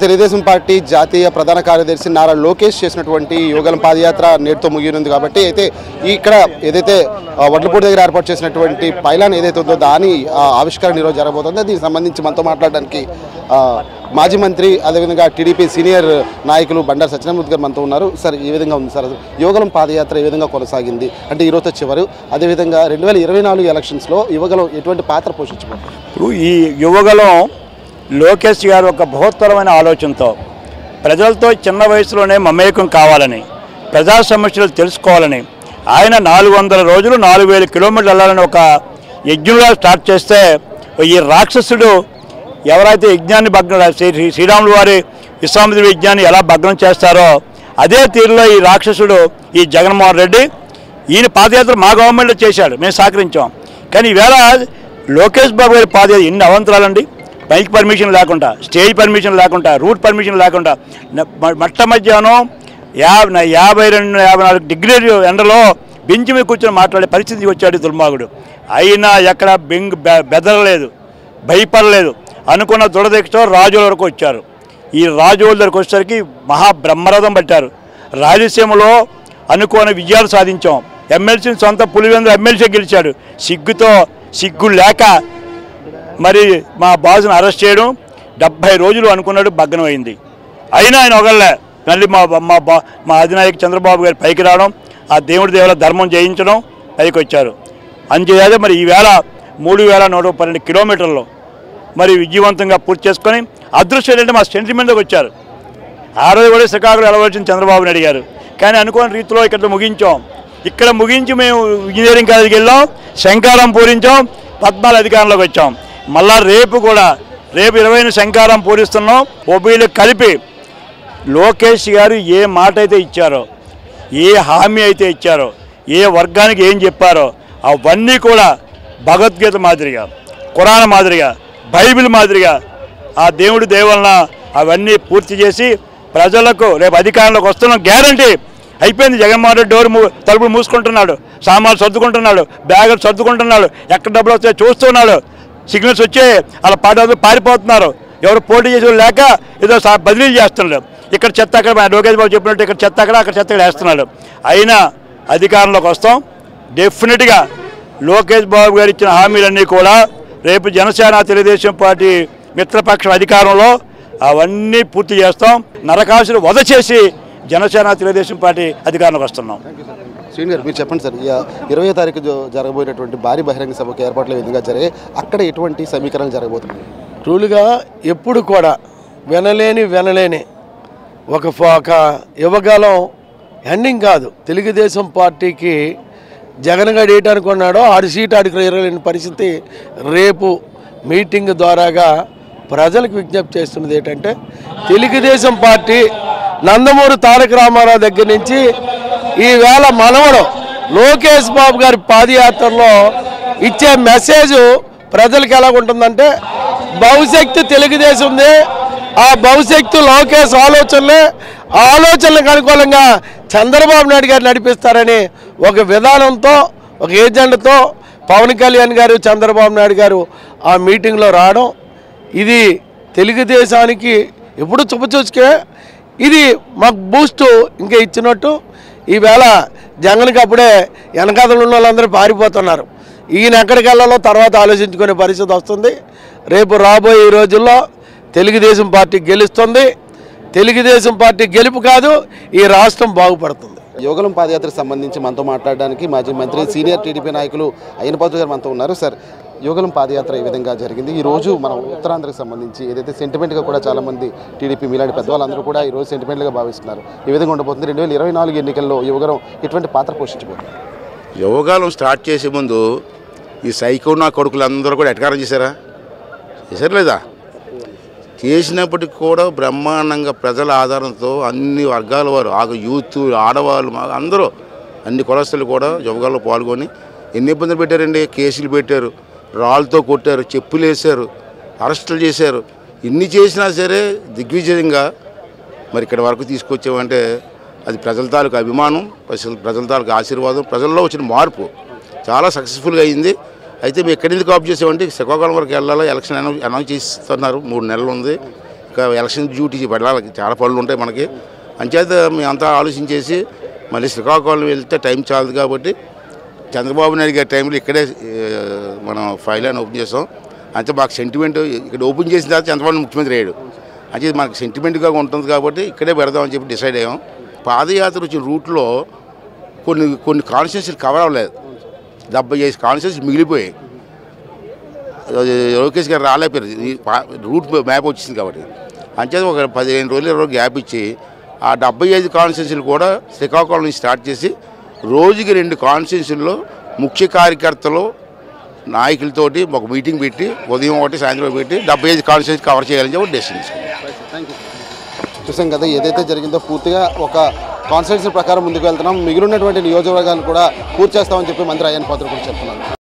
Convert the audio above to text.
Telugu Desam party జాతీయ ప్రధాన కార్యదర్శి నారా లోకేష్ చేసినటువంటి యువగలం పాదయాత్ర నేటితో ముగియనుంది కాబట్టి అయితే ఇక్కడ ఏదైతే వడ్లపూడి దగ్గర ఏర్పాటు చేసినటువంటి పైలాన్ ఏదైతే ఉందో దాని ఆవిష్కరణ ఈరోజు జరగబోతుందో దీనికి సంబంధించి మనతో మాట్లాడడానికి మాజీ మంత్రి అదేవిధంగా టీడీపీ సీనియర్ నాయకులు బండారు సత్యనారాయణ గారు మనతో ఉన్నారు. సార్ ఈ విధంగా ఉంది సార్ యువగలం పాదయాత్ర ఏ విధంగా కొనసాగింది అంటే ఈరోజు చివరు అదేవిధంగా 2024 ఎలక్షన్స్లో యువగలం ఎటువంటి పాత్ర పోషించబోతుంది? ఇప్పుడు ఈ యువగలం లోకేష్ గారు ఒక బృహత్తరమైన ఆలోచనతో ప్రజలతో చిన్న వయసులోనే మమేకం కావాలని ప్రజా సమస్యలు తెలుసుకోవాలని ఆయన 400 రోజులు 4000 కిలోమీటర్లు వెళ్ళాలని ఒక యజ్ఞంగా స్టార్ట్ చేస్తే ఈ రాక్షసుడు ఎవరైతే యజ్ఞాన్ని భగ్నం శ్రీరాములు వారి విశ్వామిత్రుడి యజ్ఞాన్ని ఎలా భగ్నం చేస్తారో అదే తీరులో ఈ రాక్షసుడు ఈ జగన్మోహన్ రెడ్డి ఈయన పాదయాత్ర మా గవర్నమెంట్లో చేశాడు, మేము సహకరించాం. కానీ ఈవేళ లోకేష్ బాబు గారి పాదయాత్ర ఎన్ని అవంతరాలండి. బైక్ పర్మిషన్ లేకుండా, స్టేజ్ పర్మిషన్ లేకుండా, రూట్ పర్మిషన్ లేకుండా మట్ట మధ్యాహ్నం 52-54 డిగ్రీలు ఎండలో బెంచ్ మీద కూర్చొని మాట్లాడే పరిస్థితికి వచ్చాడు దుర్మార్గుడు. అయినా ఎక్కడ బెదరలేదు, భయపడలేదు. అనుకున్న దురదీక్షతో రాజుల వరకు వచ్చారు. ఈ రాజుల దగ్గరకు వచ్చేసరికి మహాబ్రహ్మరథం పట్టారు. రాయలసీమలో అనుకోని విజయాలు సాధించాం. ఎమ్మెల్సీని సొంత పులివెందుల ఎమ్మెల్సీ గెలిచాడు. సిగ్గు లేక మరి మా బాసును అరెస్ట్ చేయడం 70 రోజులు అనుకున్నాడు, భగ్నం అయింది. అయినా ఆయన ఒకళ్ళే మళ్ళీ మా అధినాయక చంద్రబాబు గారి పైకి రావడం, ఆ దేవుడి దేవుల ధర్మం జయించడం, పైకి వచ్చారు. అంచేదే మరి ఈవేళ 3112 కిలోమీటర్లు మరి విజయవంతంగా పూర్తి చేసుకొని అదృష్టం ఏంటంటే మా సెంటిమెంట్కి వచ్చారు. ఆ రోజు కూడా శ్రీకాకుళం వెళ్ళవలసిన చంద్రబాబుని అడిగారు. కానీ అనుకోని రీతిలో ఇక్కడ ముగించాం. ఇక్కడ ముగించి మేము ఇంజనీరింగ్ కాలేజీకి వెళ్ళాం, శంకారం పూరించాం, 14 అధికారంలోకి వచ్చాం. మళ్ళా రేపు 20న శంకారం పూరిస్తున్నాం. ఓపీలు కలిపి లోకేష్ గారు ఏ మాట అయితే ఇచ్చారో, ఏ హామీ అయితే ఇచ్చారో, ఏ వర్గానికి ఏం చెప్పారో అవన్నీ కూడా భగవద్గీత మాదిరిగా, ఖురాన్ మాదిరిగా, బైబిల్ మాదిరిగా ఆ దేవుడి దేవలన అవన్నీ పూర్తి చేసి ప్రజలకు రేపు అధికారంలోకి వస్తున్నాం గ్యారంటీ. అయిపోయింది. జగన్మోహన్ రెడ్డి తలుపులు మూసుకుంటున్నాడు, సామాన్లు సర్దుకుంటున్నాడు, బ్యాగులు సర్దుకుంటున్నాడు, ఎక్కడ డబ్బులు వస్తాయో చూస్తున్నాడు. సిగ్నల్స్ వచ్చే అలా పారిపోతున్నారు. ఎవరు పోటీ చేసే లేక ఏదో బదిలీలు చేస్తున్నాడు. ఇక్కడ చెత్త అక్కడ లోకేష్ బాబు చెప్పినట్టు ఇక్కడ చెత్త అక్కడ చెత్త ఇక్కడ వేస్తున్నాడు. అయినా అధికారంలోకి వస్తాం. డెఫినెట్గా లోకేష్ బాబు గారు ఇచ్చిన హామీలన్నీ కూడా రేపు జనసేన తెలుగుదేశం పార్టీ మిత్రపక్షం అధికారంలో అవన్నీ పూర్తి చేస్తాం. నరకాసులు వధ చేసి జనసేన తెలుగుదేశం పార్టీ అధికారంలోకి వస్తున్నాం. శ్రీని గారు మీరు చెప్పండి సార్, 20వ తారీఖు జరగబోయేటటువంటి భారీ బహిరంగ సభకు ఏర్పాట్లు విధంగా జరిగే అక్కడ ఎటువంటి సమీకరణలు జరగబోతున్నాయి? ట్రూలుగా ఎప్పుడు కూడా వినలేని ఒక యువకాలం ఎండింగ్ కాదు. తెలుగుదేశం పార్టీకి జగన్ గారు ఏటనుకున్నాడో 6 సీటు ఆడికి ఇరలేని పరిస్థితి. రేపు మీటింగ్ ద్వారాగా ప్రజలకు విజ్ఞప్తి చేస్తున్నది ఏంటంటే తెలుగుదేశం పార్టీ నందమూరి తారక రామారావు దగ్గర నుంచి ఈవేళ మనవడు లోకేష్ బాబు గారి పాదయాత్రలో ఇచ్చే మెసేజ్ ప్రజలకు ఎలా ఉంటుందంటే భవిష్యత్తు తెలుగుదేశందే, ఆ భవిష్యత్తు లోకేష్ ఆలోచనలకు అనుకూలంగా చంద్రబాబు నాయుడు గారు నడిపిస్తారని ఒక విధానంతో, ఒక ఏజెండాతో పవన్ కళ్యాణ్ గారు, చంద్రబాబు నాయుడు గారు ఆ మీటింగ్లో రావడం, ఇది తెలుగుదేశానికి ఎప్పుడు చూపుచూసుకే ఇది మాకు బూస్టు ఇంకా ఇచ్చినట్టు. ఈవేళ జగన్కి అప్పుడే వెనకాతలు ఉన్న వాళ్ళందరూ పారిపోతున్నారు. ఈయన ఎక్కడికి వెళ్ళాలో తర్వాత ఆలోచించుకునే పరిస్థితి వస్తుంది. రేపు రాబోయే రోజుల్లో తెలుగుదేశం పార్టీ గెలుస్తుంది. తెలుగుదేశం పార్టీ గెలుపు కాదు, ఈ రాష్ట్రం బాగుపడుతుంది. యువగలం పాదయాత్రకు సంబంధించి మనతో మాట్లాడడానికి మాజీ మంత్రి సీనియర్ టీడీపీ నాయకులు అయ్యనపాత్ర గారు మనతో ఉన్నారు. సార్, యువగలం పాదయాత్ర ఈ విధంగా జరిగింది. ఈరోజు మనం ఉత్తరాంధ్రకు సంబంధించి ఏదైతే సెంటిమెంట్గా కూడా చాలామంది టీడీపీ మీలాంటి పెద్దవాళ్ళందరూ కూడా ఈరోజు సెంటిమెంట్గా భావిస్తున్నారు. ఈ విధంగా ఉండబోతుంది. 2024 ఎన్నికల్లో యువగలం ఎటువంటి పాత్ర పోషించబోతుంది? యువగలం స్టార్ట్ చేసే ముందు ఈ సైకో నా కొడుకులందరూ కూడా ఎటకారం చేశారా? చేశారు లేదా? చేసినప్పటికి కూడా బ్రహ్మాండంగా ప్రజల ఆధారంతో అన్ని వర్గాల వారు, యూత్, ఆడవాళ్ళు, అందరూ అన్ని కులస్తులు కూడా యువగలంలో పాల్గొని ఎన్ని ఇబ్బందులు పెట్టారండి. కేసులు పెట్టారు, రాళ్ళతో కొట్టారు, చెప్పులు వేశారు, అరెస్టులు చేశారు. ఇన్ని చేసినా సరే దిగ్విజయంగా మరి ఇక్కడ వరకు తీసుకొచ్చామంటే అది ప్రజల తాలూకు అభిమానం, ప్రజల తాలూకు ఆశీర్వాదం, ప్రజల్లో వచ్చిన మార్పు చాలా సక్సెస్ఫుల్గా అయింది. అయితే మేము ఎక్కడి నుంచి కాపు చేసామంటే శ్రీకాకుళం వరకు వెళ్ళాలి. ఎలక్షన్ అనౌన్స్ చేస్తున్నారు. 3 నెలలు ఉంది. ఇంకా ఎలక్షన్ డ్యూటీ వెళ్ళాలి, చాలా పనులు ఉంటాయి మనకి. అంచేత మేమంతా ఆలోచించేసి మళ్ళీ శ్రీకాకుళం వెళ్తే టైం చాలదు కాబట్టి చంద్రబాబు నాయుడు గారి టైంలో ఇక్కడే మనం ఫైల్ అని ఓపెన్ చేస్తాం. అంటే మాకు సెంటిమెంట్ ఇక్కడ ఓపెన్ చేసిన తర్వాత చంద్రబాబు ముఖ్యమంత్రి అయ్యాడు, అంటే మనకు సెంటిమెంట్గా ఉంటుంది కాబట్టి ఇక్కడే పెడదామని చెప్పి డిసైడ్ అయ్యాం. పాదయాత్ర వచ్చిన రూట్లో కొన్ని కాన్స్టిట్యున్సీలు కవర్ అవ్వలేదు, 75 కాన్స్టిట్యున్సీలు మిగిలిపోయాయి. లోకేష్ గారు రాలేపారు, రూట్ మ్యాప్ వచ్చింది కాబట్టి. అంచేది ఒక 15 రోజులు 20 రోజులు గ్యాప్ ఇచ్చి ఆ 75 కాన్స్టిట్యున్సీలు కూడా శ్రీకాకుళం నుంచి స్టార్ట్ చేసి రోజుకి 2 కాన్స్టిట్యున్సీల్లో ముఖ్య కార్యకర్తలు నాయకులతోటి ఒక మీటింగ్ పెట్టి ఉదయం ఒకటి సాయంత్రం పెట్టి 75 కాన్స్టిట్యున్సీ కవర్ చేయాలని చెప్పి డెసిషన్ తీసుకున్నాం. చూసాం కదా, ఏదైతే జరిగిందో పూర్తిగా ఒక కాన్స్టిట్యున్సీ ప్రకారం ముందుకు వెళ్తున్నాం. మిగిలినటువంటి నియోజకవర్గాలను కూడా పూర్తి చేస్తామని చెప్పి మంత్రి అయ్యన్న పాత్రుడు కూడా చెప్తున్నారు.